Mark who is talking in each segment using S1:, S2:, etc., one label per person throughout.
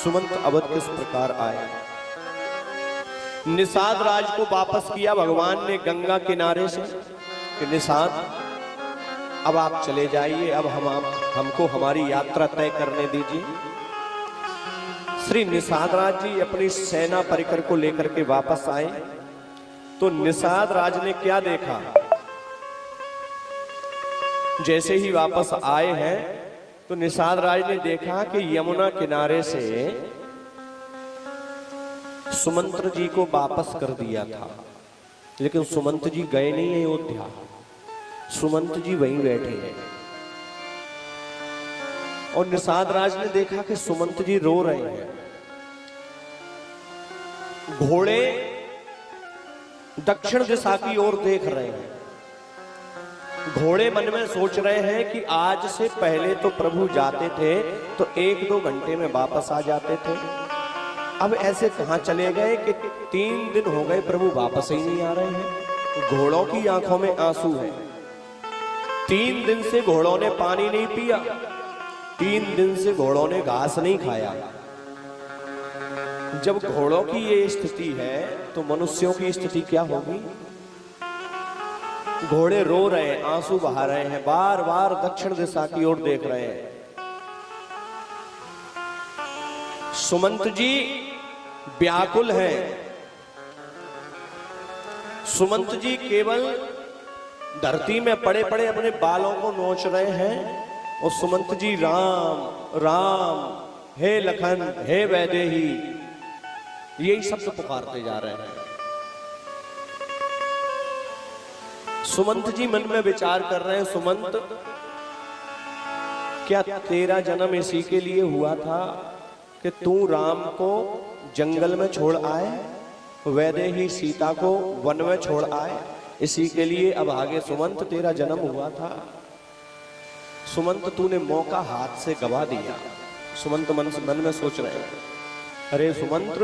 S1: सुमंत अवध किस प्रकार आए। निषाद राज को वापस किया भगवान ने गंगा किनारे से कि निषाद अब आप चले जाइए, अब हमको हमारी यात्रा तय करने दीजिए। श्री निषाद राज जी अपनी सेना परिकर को लेकर के वापस आए तो निषाद राज ने क्या देखा, जैसे ही वापस आए हैं तो निषाद राज ने देखा कि यमुना किनारे से सुमंत्र जी को वापस कर दिया था, लेकिन सुमंत जी गए नहीं है अयोध्या, सुमंत जी वहीं बैठे हैं। और निषाद राज ने देखा कि सुमंत जी रो रहे हैं। घोड़े दक्षिण दिशा की ओर देख रहे हैं। घोड़े मन में सोच रहे हैं कि आज से पहले तो प्रभु जाते थे तो 1-2 घंटे में वापस आ जाते थे, अब ऐसे कहां चले गए कि 3 दिन हो गए प्रभु वापस ही नहीं आ रहे हैं। घोड़ों की आंखों में आंसू है। 3 दिन से घोड़ों ने पानी नहीं पिया, 3 दिन से घोड़ों ने घास नहीं खाया। जब घोड़ों की ये स्थिति है तो मनुष्यों की स्थिति क्या होगी। घोड़े रो रहे हैं, आंसू बहा रहे हैं, बार बार दक्षिण दिशा की ओर देख रहे हैं। सुमंत जी व्याकुल हैं। सुमंत जी केवल धरती में पड़े पड़े अपने बालों को नोच रहे हैं और सुमंत जी राम राम, हे लखन, हे वैदेही, यही शब्द पुकारते जा रहे हैं। सुमंत जी मन में विचार कर रहे हैं, सुमंत क्या तेरा जन्म इसी के लिए हुआ था कि तू राम को जंगल में छोड़ आए, वैदेही सीता को वन में छोड़ आए, इसी के लिए अब आगे सुमंत तेरा जन्म हुआ था। सुमंत तूने मौका हाथ से गवा दिया। सुमंत मन में सोच रहे हैं, अरे सुमंत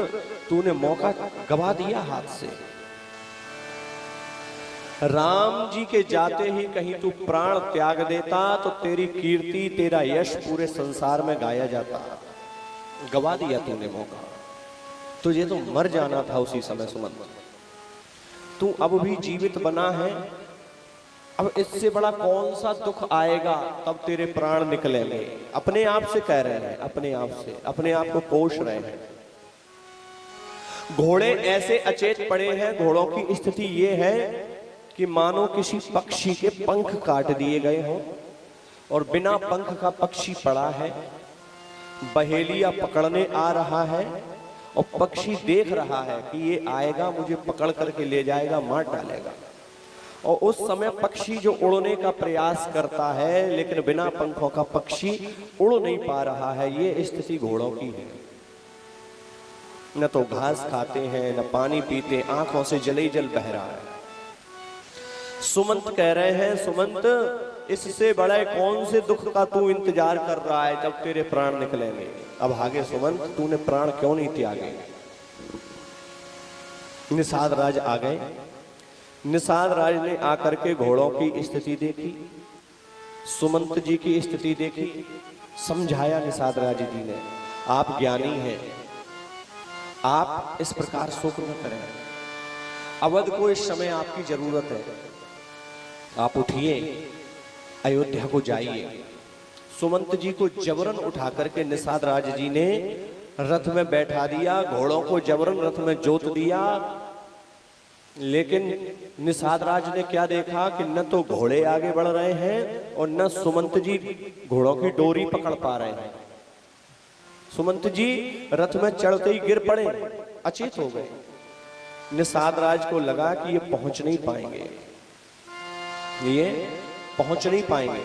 S1: तूने मौका गवा दिया हाथ से। राम जी के जाते ही कहीं तू प्राण त्याग देता तो तेरी कीर्ति, तेरा यश पूरे संसार में गाया जाता। गवा दिया तूने मौका, तुझे तो मर जाना था उसी समय सुमंत। तू अब भी जीवित बना है, अब इससे बड़ा कौन सा दुख आएगा, तब तेरे प्राण निकलेंगे। अपने आप से कह रहे हैं, अपने आप से, अपने आप को कोष रहे हैं। घोड़े ऐसे अचेत पड़े हैं। घोड़ों की स्थिति ये है कि मानो किसी पक्षी के पंख काट दिए गए हों और बिना पंख का पक्षी पड़ा है, बहेलिया पकड़ने आ रहा है और पक्षी देख रहा है कि ये आएगा, मुझे पकड़ करके ले जाएगा, मार डालेगा। और उस समय पक्षी जो उड़ने का प्रयास करता है लेकिन बिना पंखों का पक्षी उड़ नहीं पा रहा है। ये स्थिति घोड़ों की है। न तो घास खाते हैं, न पानी पीते, आंखों से जल ही जल बह रहा है। सुमंत कह रहे हैं, सुमंत इससे बड़ा कौन से दुख का तू इंतजार कर रहा है जब तेरे प्राण निकलेंगे। अब आगे सुमंत तूने प्राण क्यों नहीं त्यागे। निषाद राज आ गए। निषाद राज ने आकर के घोड़ों की स्थिति देखी, सुमंत जी की स्थिति देखी, समझाया निषाद राज जी ने, आप ज्ञानी हैं, आप इस प्रकार शोक न करें, अवध को इस समय आपकी जरूरत है, आप उठिए, अयोध्या को जाइए। सुमंत जी को जबरन उठा करके निषाद राज जी ने रथ में बैठा दिया, घोड़ों को जबरन रथ में जोत दिया। लेकिन निषाद राज ने क्या देखा कि न तो घोड़े आगे बढ़ रहे हैं और न सुमंत जी घोड़ों की डोरी पकड़ पा रहे हैं। सुमंत जी रथ में चढ़ते ही गिर पड़े, अचेत हो गए। निषाद राज को लगा कि ये पहुंच नहीं पाएंगे, ये पहुंच नहीं पाएंगे।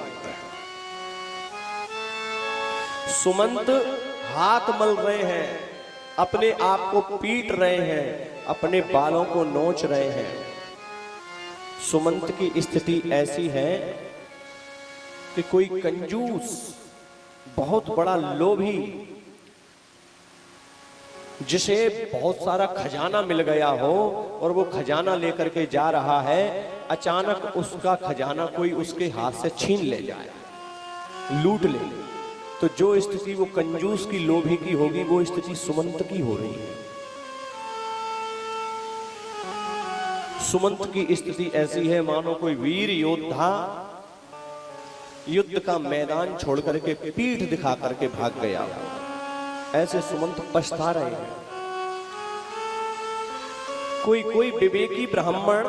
S1: सुमंत हाथ मल रहे हैं, अपने आप को पीट रहे हैं, अपने बालों को नोच रहे हैं। सुमंत की स्थिति ऐसी है कि कोई कंजूस, बहुत बड़ा लोभी, जिसे बहुत सारा खजाना मिल गया हो और वो खजाना लेकर के जा रहा है, अचानक उसका खजाना कोई उसके हाथ से छीन ले जाए, लूट ले, तो जो स्थिति वो कंजूस की, लोभी की होगी, वो स्थिति सुमंत की हो रही है। सुमंत की स्थिति ऐसी है मानो कोई वीर योद्धा युद्ध का मैदान छोड़ करके पीठ दिखा करके भाग गया। ऐसे सुमंत पछता रहे हैं। कोई कोई विवेकी ब्राह्मण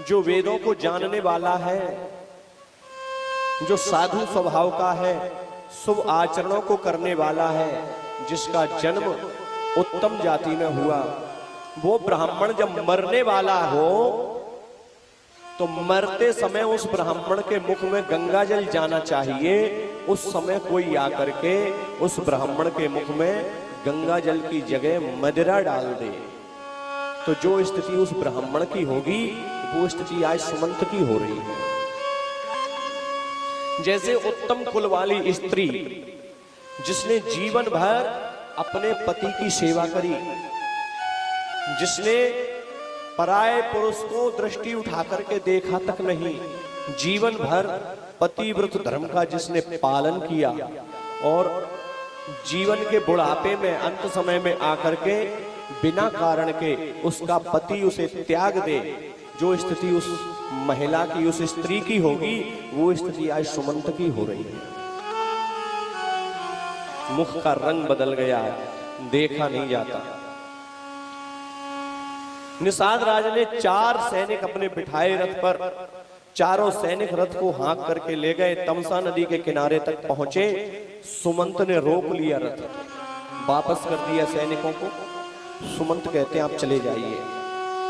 S1: जो वेदों को जानने वाला है, जो साधु स्वभाव का है, शुभ आचरणों को करने वाला है, जिसका जन्म उत्तम जाति में हुआ, वो ब्राह्मण जब मरने वाला हो तो मरते समय उस ब्राह्मण के मुख में गंगा जल जाना चाहिए। उस समय कोई आकर के उस ब्राह्मण के मुख में गंगा जल की जगह मदिरा डाल दे, तो जो स्थिति उस ब्राह्मण की होगी वो स्थिति आज सुमंत की हो रही है। जैसे उत्तम कुल वाली स्त्री जिसने जीवन भर अपने पति की सेवा करी, जिसने पराये पुरुष को दृष्टि उठा करके देखा तक नहीं, जीवन भर पतिव्रत धर्म का जिसने पालन किया और जीवन के बुढ़ापे में, अंत समय में आकर के बिना कारण के उसका पति उसे त्याग दे, जो स्थिति उस महिला की, उस स्त्री की होगी, वो स्थिति आज सुमंत की हो रही है। मुख का रंग बदल गया, देखा नहीं जाता। निषाद राज ने 4 सैनिक अपने बिठाए रथ पर, चारों सैनिक रथ को हाँक करके ले गए। तमसा नदी के किनारे तक पहुंचे। सुमंत ने रोक लिया रथ, वापस कर दिया सैनिकों को। सुमंत कहते हैं आप चले जाइए,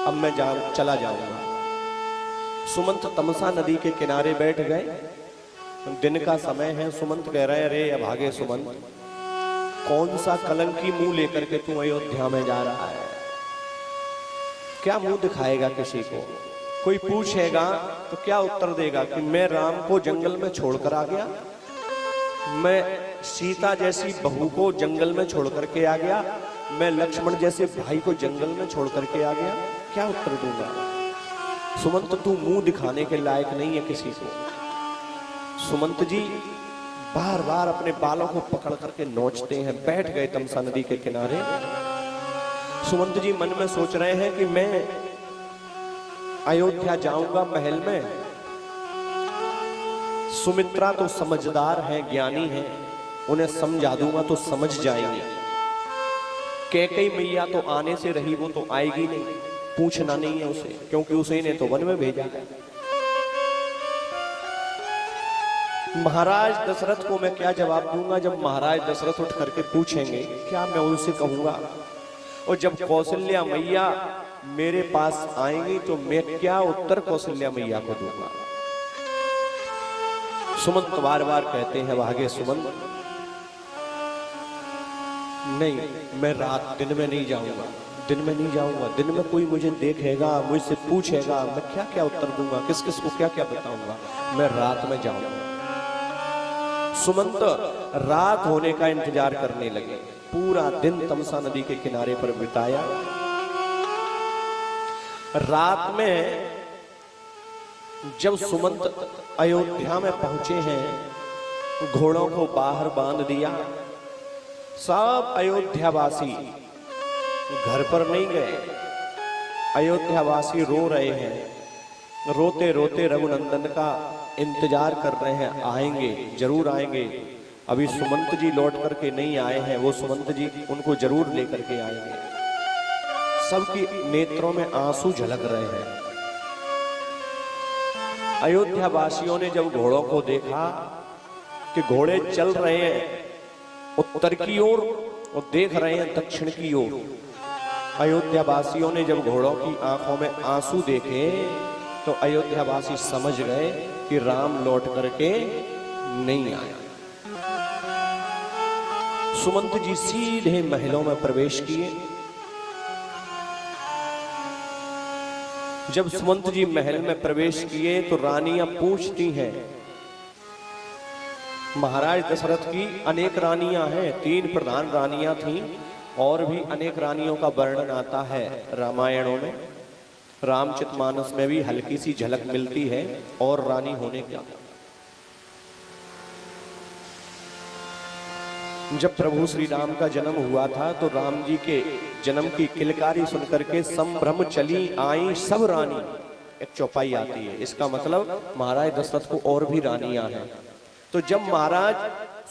S1: अब मैं चला जाऊंगा। सुमंत तमसा नदी के किनारे बैठ गए। दिन का समय है। सुमंत कह रहे हैं अरे अभागे सुमंत, कौन सा कलंकी मुंह लेकर के तू अयोध्या में जा रहा है? क्या मुंह दिखाएगा किसी को? कोई पूछेगा तो क्या उत्तर देगा कि मैं राम को जंगल में छोड़कर आ गया, मैं सीता जैसी बहू को जंगल में छोड़ करके आ गया, मैं लक्ष्मण जैसे भाई को जंगल में छोड़ करके आ गया? क्या उत्तर दूंगा? सुमंत तू मुंह दिखाने के लायक नहीं है किसी को। सुमंत जी बार बार अपने बालों को पकड़ करके नोचते हैं। बैठ गए तमसा नदी के किनारे। सुमंत जी मन में सोच रहे हैं कि मैं अयोध्या जाऊंगा महल में, सुमित्रा तो समझदार है, ज्ञानी है, उन्हें समझा दूंगा तो समझ जाएंगे। कैकेयी मैया तो आने से रही, वो तो आएगी नहीं, पूछना नहीं है उसे, क्योंकि उसे ने तो वन में भेजा है। महाराज दशरथ को मैं क्या जवाब दूंगा? जब महाराज दशरथ उठ करके पूछेंगे क्या मैं उनसे कहूंगा? और जब कौशल्या मैया मेरे पास आएंगी तो मैं क्या उत्तर कौशल्या मैया को दूंगा? सुमंत बार बार कहते हैं भागे सुमंत, नहीं मैं रात दिन में नहीं जाऊंगा, दिन में नहीं जाऊंगा। दिन में कोई मुझे देखेगा, मुझसे पूछेगा, मैं क्या क्या उत्तर दूंगा, किस किस को क्या क्या बताऊंगा? मैं रात में जाऊंगा। सुमंत रात होने का इंतजार करने लगे। पूरा दिन तमसा नदी के किनारे पर बिताया। रात में जब सुमंत अयोध्या में पहुंचे हैं, घोड़ों को बाहर बांध दिया। सब अयोध्यावासी घर पर नहीं गए, अयोध्यावासी रो रहे हैं। रोते रोते रघुनंदन का इंतजार कर रहे हैं, आएंगे, जरूर आएंगे। अभी सुमंत जी लौट करके नहीं आए हैं, वो सुमंत जी उनको जरूर लेकर के आएंगे। सबकी नेत्रों में आंसू झलक रहे हैं। अयोध्या वासियों ने जब घोड़ों को देखा कि घोड़े चल रहे हैं उत्तर की ओर और देख रहे हैं दक्षिण की ओर, अयोध्या वासियों ने जब घोड़ों की आंखों में आंसू देखे तो अयोध्या वासी समझ गए कि राम लौट करके नहीं आया। सुमंत जी सीधे महलों में प्रवेश किए। जब सुमंत जी महल में प्रवेश किए तो रानियां पूछती हैं, महाराज दशरथ की अनेक रानियां हैं, 3 प्रधान रानियां थीं, और भी अनेक रानियों का वर्णन आता है रामायणों में, रामचरितमानस में भी हल्की सी झलक मिलती है और रानी होने का। जब प्रभु श्री राम का जन्म हुआ था तो राम जी के जन्म की किलकारी सुनकर के संभ्रम चली आई सब रानी। एक चौपाई आती है, इसका मतलब महाराज दशरथ को और भी रानियां हैं। तो जब महाराज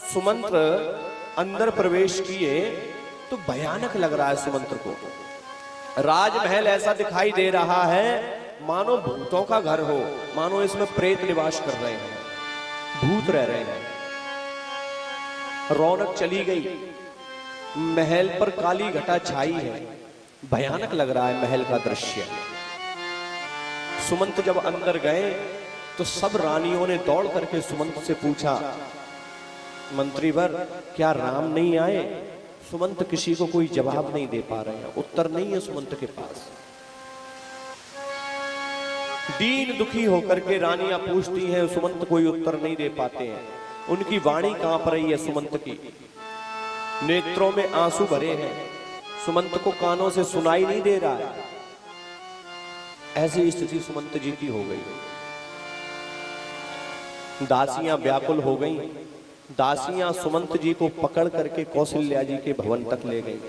S1: सुमंत्र अंदर प्रवेश किए तो भयानक लग रहा है सुमंत्र को। राजमहल ऐसा दिखाई दे रहा है मानो भूतों का घर हो, मानो इसमें प्रेत निवास कर रहे हैं, भूत रह रहे हैं। रौनक चली गई, महल पर काली घटा छाई है, भयानक लग रहा है महल का दृश्य। सुमंत जब अंदर गए तो सब रानियों ने दौड़ करके सुमंत से पूछा, मंत्रीवर क्या राम नहीं आए? सुमंत किसी को कोई जवाब नहीं दे पा रहे हैं, उत्तर नहीं है सुमंत के पास। दीन दुखी होकर के रानियां पूछती हैं, सुमंत कोई उत्तर नहीं दे पाते हैं। उनकी वाणी कांप रही है सुमंत की, नेत्रों में आंसू भरे हैं, सुमंत को कानों से सुनाई नहीं दे रहा है। ऐसी स्थिति सुमंत जी की हो गई। दासियां व्याकुल हो गईं। दासियां सुमंत जी को पकड़ करके कौशल्या जी के भवन तक ले गई,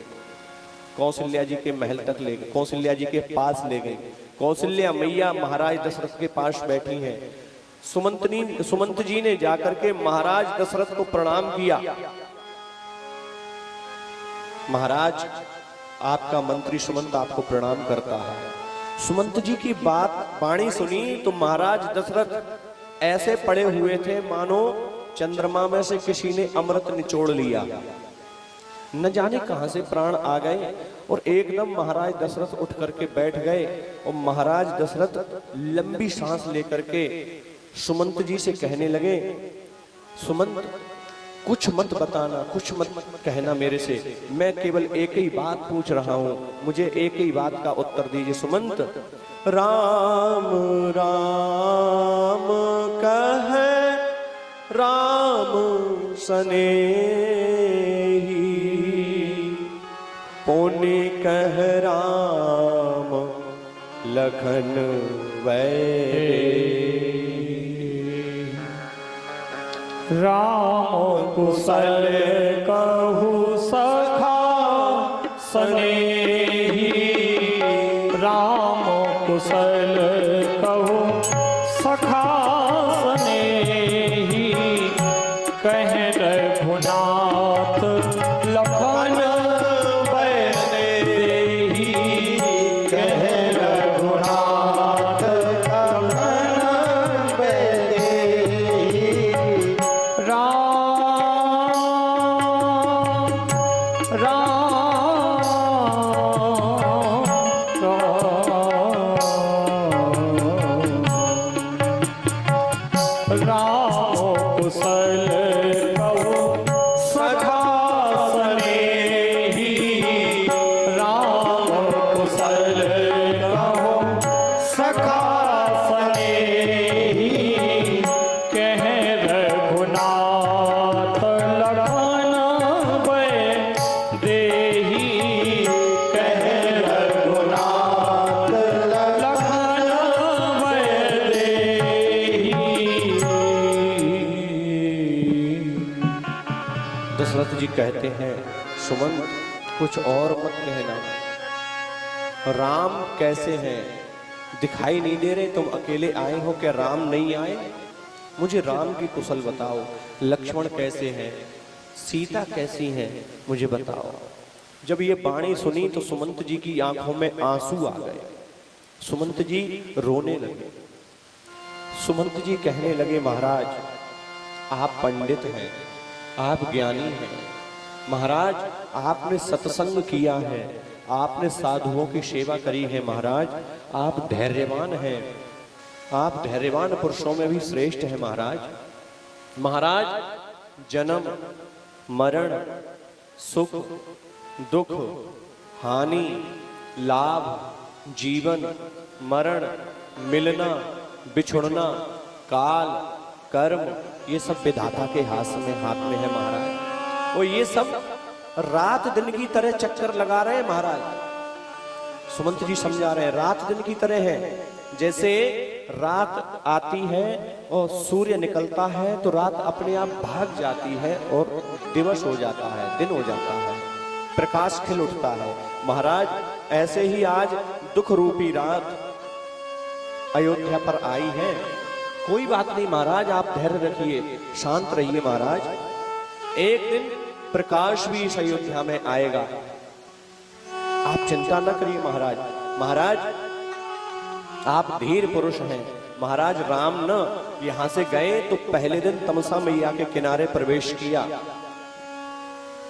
S1: कौशल्या जी के महल तक ले गई, कौशल्या जी के पास ले गई। कौशल्या मैया महाराज दशरथ के पास बैठी हैं। सुमंत जी ने जाकर के महाराज दशरथ को प्रणाम किया। महाराज आपका मंत्री सुमंत आपको प्रणाम करता है। सुमंत जी की बात वाणी सुनी तो महाराज दशरथ ऐसे पड़े हुए थे मानो चंद्रमा में से किसी ने अमृत निचोड़ लिया। न जाने कहां से प्राण आ गए और एकदम महाराज दशरथ उठ करके बैठ गए और महाराज दशरथ लंबी सांस लेकर के सुमंत जी से कहने लगे, सुमंत कुछ मत बताना, कुछ मत कहना मेरे से, मैं केवल एक ही बात पूछ रहा हूं, मुझे एक ही बात का उत्तर दीजिए। सुमंत राम राम कहे राम सनेही, पौने कह राम लखन वैरी।
S2: राम कुशल कहु सखा सनेही, राम कुशल कहु सखा सनेही, कह रघुनाथ लखन वैदेही, कह रघुनाथ लखन वैदेही। राम कुशल कहु सखा सनेही, राम कुशल कहु सखा सनेही, कह रघुनाथ लखन वैदेही, कह रघुनाथ लखन वैदेही।
S1: दशरथ जी कहते हैं, सुमंत कुछ और मत कहना, राम कैसे हैं? दिखाई नहीं दे रहे, तुम अकेले आए हो, क्या राम नहीं आए? मुझे राम की कुशल बताओ, लक्ष्मण कैसे हैं, सीता कैसी हैं, मुझे बताओ। जब ये वाणी सुनी तो सुमंत जी की आंखों में आंसू आ गए। सुमंत जी रोने लगे। सुमंत जी कहने लगे, महाराज आप पंडित हैं, आप ज्ञानी हैं, महाराज आपने सत्संग किया है, आपने साधुओं की सेवा करी है, महाराज आप धैर्यवान हैं, आप धैर्यवान पुरुषों में भी श्रेष्ठ हैं महाराज। महाराज जन्म मरण सुख दुख हानि लाभ जीवन मरण मिलना बिछुड़ना काल कर्म ये सब विधाता के हाथ में है महाराज। और ये सब रात दिन की तरह चक्कर लगा रहे हैं महाराज। सुमंत जी समझा रहे हैं, रात दिन की तरह है। जैसे रात आती है और सूर्य निकलता है तो रात अपने आप भाग जाती है और दिवस हो जाता है, दिन हो जाता है, प्रकाश खिल उठता है। महाराज ऐसे ही आज दुख रूपी रात अयोध्या पर आई है। कोई बात नहीं महाराज, आप धैर्य रखिए, शांत रहिए महाराज। एक दिन प्रकाश भी इस अयोध्या में आएगा, आप चिंता न करिए महाराज। महाराज आप धीर पुरुष हैं महाराज। राम न यहां से गए तो पहले दिन तमसा मैया के किनारे प्रवेश किया,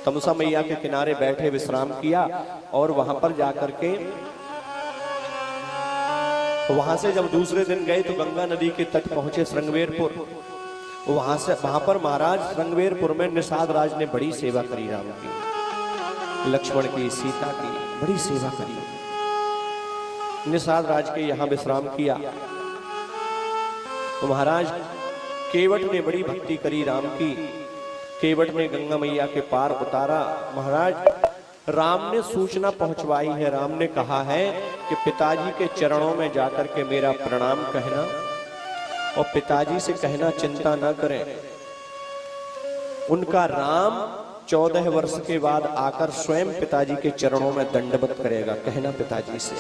S1: तमसा मैया के किनारे बैठे विश्राम किया और वहां पर जाकर के वहां से जब दूसरे दिन गए तो गंगा नदी के तट पहुंचे श्रृंगवेरपुर। वहां पर महाराज श्रृंगवेरपुर में निषाद राज ने बड़ी सेवा करी, राम की, लक्ष्मण की, सीता की बड़ी सेवा करी। निषाद राज के यहां विश्राम किया तो महाराज केवट ने बड़ी भक्ति करी राम की। केवट ने गंगा मैया के पार उतारा। महाराज राम ने सूचना पहुंचवाई है, राम ने कहा है कि पिताजी के चरणों में जाकर के मेरा प्रणाम कहना और पिताजी से कहना चिंता न करें। उनका राम 14 वर्ष के बाद आकर स्वयं पिताजी के चरणों में दंडवत करेगा, कहना पिताजी से।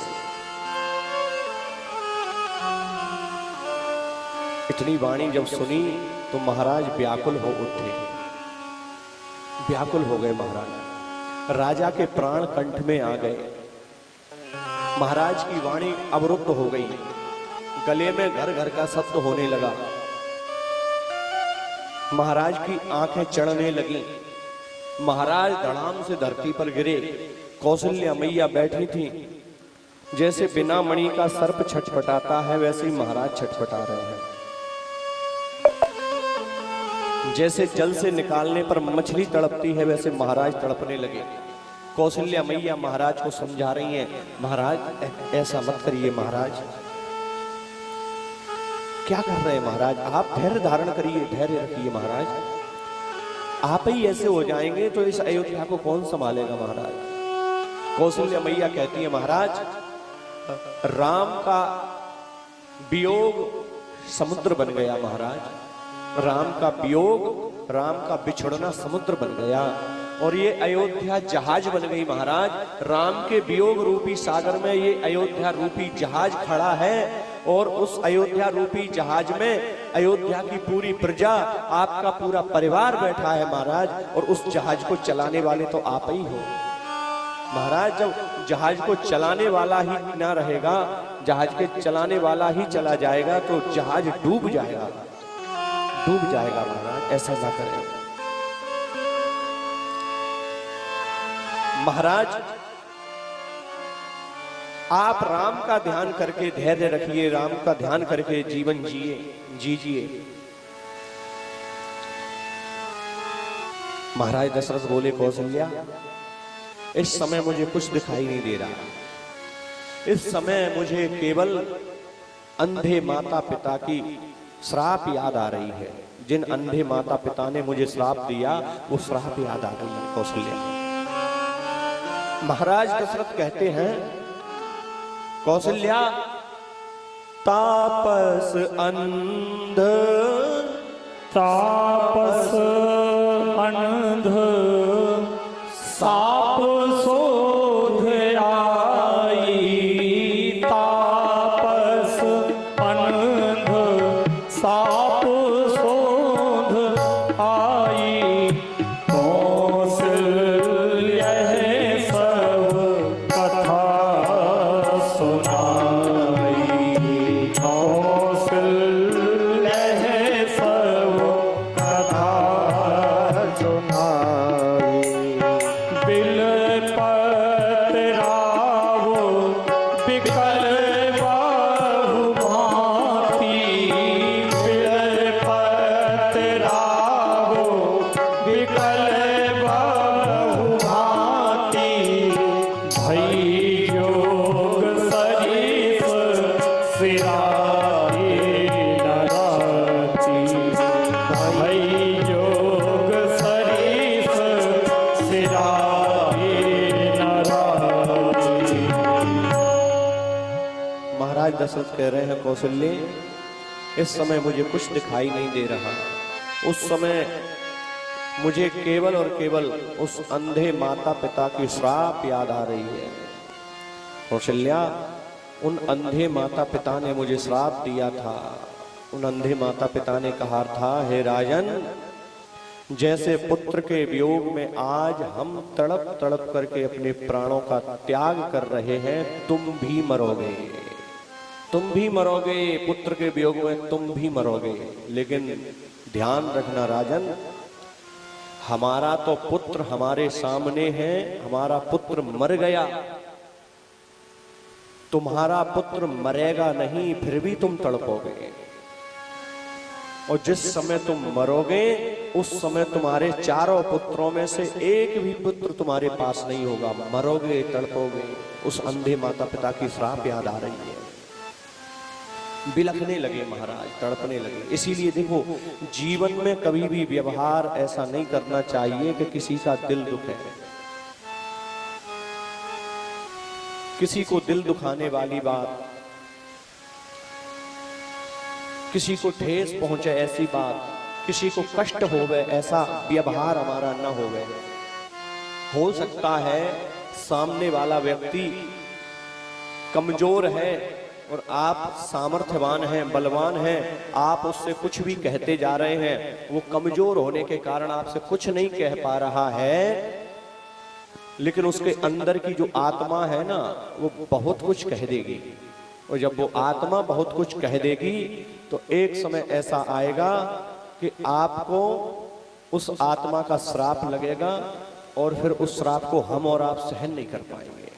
S1: इतनी वाणी जब सुनी तो महाराज व्याकुल हो उठे, व्याकुल हो गए महाराज। राजा के प्राण कंठ में आ गए। महाराज की वाणी अवरुद्ध हो गई, गले में घर घर का शब्द होने लगा। महाराज की आंखें चढ़ने लगी। महाराज धड़ाम से धरती पर गिरे। कौशल्या मैया बैठी थी, जैसे बिना मणि का सर्प छटपटाता है वैसे ही महाराज छटपटा रहे हैं। जैसे जल से निकालने पर मछली तड़पती है वैसे महाराज तड़पने लगे। कौशल्या मैया महाराज को समझा रही हैं, महाराज ऐसा मत करिए महाराज। क्या कर रहे हैं महाराज, आप धैर्य धारण करिए, धैर्य रखिए महाराज। आप ही ऐसे हो जाएंगे तो इस अयोध्या को कौन संभालेगा महाराज। कौशल्या मैया कहती है, महाराज राम का वियोग समुद्र बन गया महाराज। राम का वियोग, राम का बिछड़ना समुद्र बन गया और ये अयोध्या जहाज बन गई महाराज। राम के वियोग रूपी सागर में ये अयोध्या रूपी जहाज खड़ा है और उस अयोध्या रूपी जहाज में अयोध्या की पूरी प्रजा, आपका पूरा परिवार बैठा है महाराज। और उस जहाज को चलाने वाले तो आप ही हो महाराज। जब जहाज को चलाने वाला ही ना रहेगा, जहाज के चलाने वाला ही चला जाएगा तो जहाज डूब जाएगा, डूब जाएगा महाराज, ऐसा ना करें महाराज। आप राम का ध्यान करके धैर्य रखिए, राम का ध्यान करके जीवन जीजिए। महाराज दशरथ बोले, कौशल्या इस समय मुझे कुछ दिखाई नहीं दे रहा। इस समय मुझे केवल अंधे माता पिता की श्राप याद आ रही है। जिन अंधे माता पिता ने मुझे श्राप दिया वो श्राप याद आ रही है कौशल्या। महाराज दशरथ कहते हैं, कौशल्या तापस अंध,
S2: तापस अंध साप शोध आई। तापस अंध साप शोध आई। कौशल्या सब कथा सुनाई। कौशल्या सब कथा सुनाई। बिलपत रावो बिकल बाहु भांति। बिलपत रावो बिकल बाहु भांति। भई योग सरिस सिराई नराती। भई योग सरिस सिराई नराती।
S1: महाराज दशरथ कह रहे हैं, कौशल्य इस समय मुझे कुछ दिखाई नहीं दे रहा। उस समय मुझे केवल और केवल उस अंधे माता पिता की श्राप याद आ रही है। कौशल्या, उन अंधे माता पिता ने मुझे श्राप दिया था। उन अंधे माता पिता ने कहा था, हे राजन, जैसे पुत्र के वियोग में आज हम तड़प तड़प करके अपने प्राणों का त्याग कर रहे हैं, तुम भी मरोगे, तुम भी मरोगे, पुत्र के वियोग में तुम भी मरोगे। लेकिन ध्यान रखना राजन, हमारा तो पुत्र हमारे सामने है, हमारा पुत्र मर गया, तुम्हारा पुत्र मरेगा नहीं, फिर भी तुम तड़पोगे। और जिस समय तुम मरोगे उस समय तुम्हारे चारों पुत्रों में से एक भी पुत्र तुम्हारे पास नहीं होगा, मरोगे, तड़पोगे। उस अंधे माता पिता की श्राप याद आ रही है। बिलखने लगे महाराज, तड़पने लगे। इसीलिए देखो, जीवन में कभी भी व्यवहार ऐसा नहीं करना चाहिए कि किसी का दिल दुखे। किसी को दिल दुखाने वाली बात, किसी को ठेस पहुंचे ऐसी बात, किसी को कष्ट होवे ऐसा व्यवहार हमारा न होवे। हो सकता है सामने वाला व्यक्ति कमजोर है और आप सामर्थ्यवान हैं, बलवान हैं, आप उससे कुछ भी कहते जा रहे हैं, वो कमजोर होने के कारण आपसे कुछ नहीं कह पा रहा है, लेकिन उसके अंदर की जो आत्मा है ना, वो बहुत कुछ कह देगी। और जब वो आत्मा बहुत कुछ कह देगी तो एक समय ऐसा आएगा कि आपको उस आत्मा का श्राप लगेगा और फिर उस श्राप को हम और आप सहन नहीं कर पाएंगे।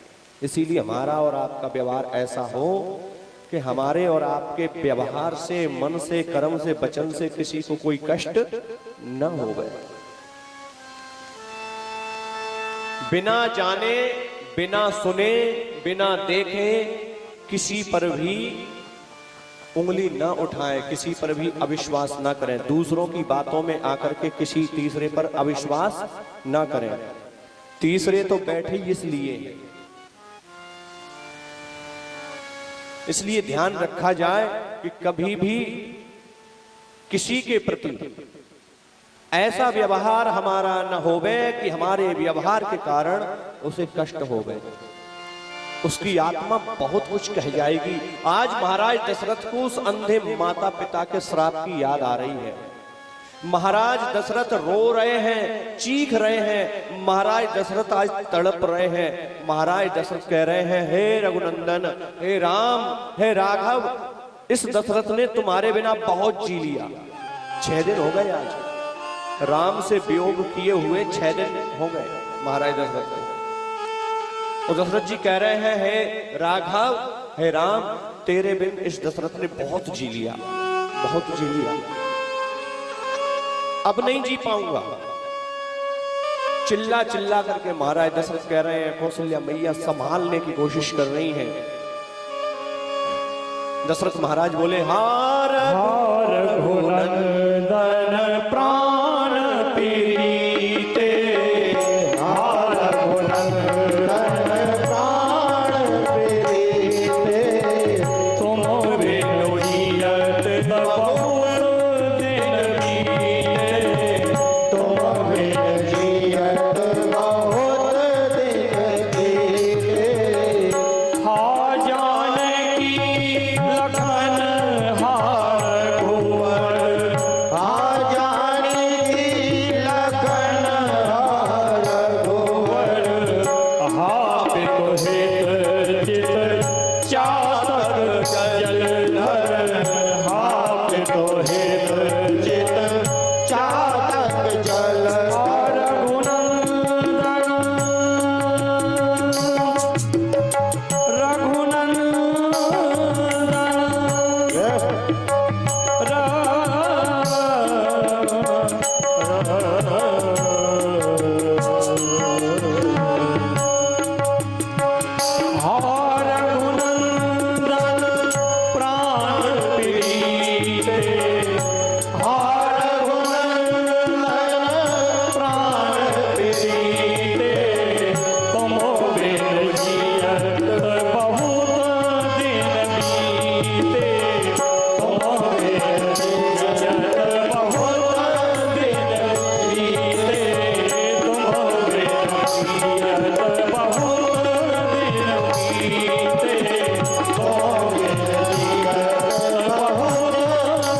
S1: इसीलिए हमारा और आपका व्यवहार ऐसा हो कि हमारे और आपके व्यवहार से, मन से, कर्म से, वचन से किसी को कोई कष्ट न हो गए। बिना जाने, बिना सुने, बिना देखे किसी पर भी उंगली न उठाएं, किसी पर भी अविश्वास न करें। दूसरों की बातों में आकर के किसी तीसरे पर अविश्वास न करें। तीसरे तो बैठे इसलिए, इसलिए ध्यान रखा जाए कि कभी भी किसी के प्रति ऐसा व्यवहार हमारा न होवे कि हमारे व्यवहार के कारण उसे कष्ट होवे, उसकी आत्मा बहुत कुछ कह जाएगी। आज महाराज दशरथ को उस अंधे माता पिता के श्राप की याद आ रही है। महाराज दशरथ रो रहे हैं, चीख रहे हैं, महाराज दशरथ आज तड़प रहे हैं। महाराज दशरथ कह रहे हैं, हे रघुनंदन, हे राम, हे राघव, इस दशरथ ने तुम्हारे बिना बहुत जी लिया। 6 दिन हो गए आज, राम से वियोग किए हुए 6 दिन हो गए महाराज दशरथ को। और दशरथ जी कह रहे हैं, हे राघव, हे राम, तेरे बिन इस दशरथ ने बहुत जी लिया, बहुत जी लिया, अब नहीं जी पाऊंगा। चिल्ला चिल्ला करके महाराज दशरथ कह रहे हैं, कौशल्या मैया संभालने की कोशिश कर रही हैं। दशरथ महाराज बोले, हार रघुनंदन प्राण प्रीते, हार रघुनंदन प्राण प्रीते, तुम बिनु जियत बहुत दिन बीते, तुम बिनु जियत बहुत दिन बीते, हा जानकी लखन हार कुंवर, हा जानकी लखन हार कुंवर, हा पितु हित चित चातक जलधर, हा पितु हित चित चातक जलधर,
S2: जियत बहुत दिन बीते, तो बिन जियत बहुत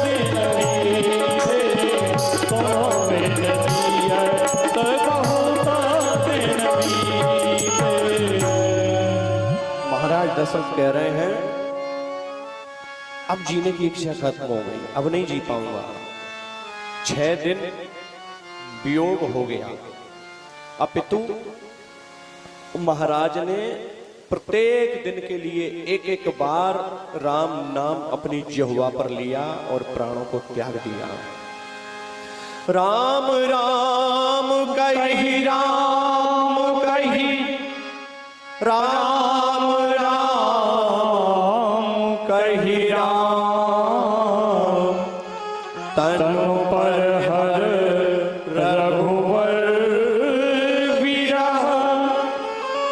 S2: दिन बीते, तो बिन जियत बहुत दिन बीते।
S1: महाराज दशरथ कह रहे हैं अब जीने की इच्छा खत्म हो गई, अब नहीं जी पाऊंगा। 6 दिन वियोग हो गया। अपितु महाराज ने प्रत्येक दिन के लिए एक एक बार राम नाम अपनी जिह्वा पर लिया और प्राणों को त्याग दिया। राम राम कही, राम कही, राम राम कही, राम तनु
S2: पर हर रघुवर विरह,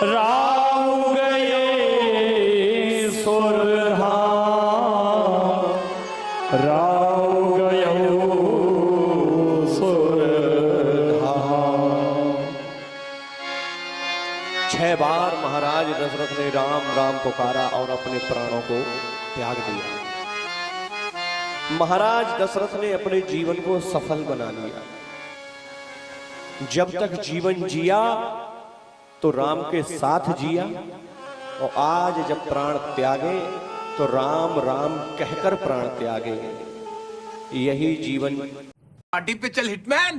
S2: राव गए सुरधाम, राव गयो सुरधाम।
S1: 6 बार महाराज दशरथ ने राम राम पुकारा और अपने प्राणों को त्याग दिया। महाराज दशरथ ने अपने जीवन को सफल बना लिया। जब तक जीवन जिया तो राम के साथ जिया, और आज जब प्राण त्यागे तो राम राम कहकर प्राण त्यागे। यही जीवन
S3: पार्टी पे चल हिटमैन।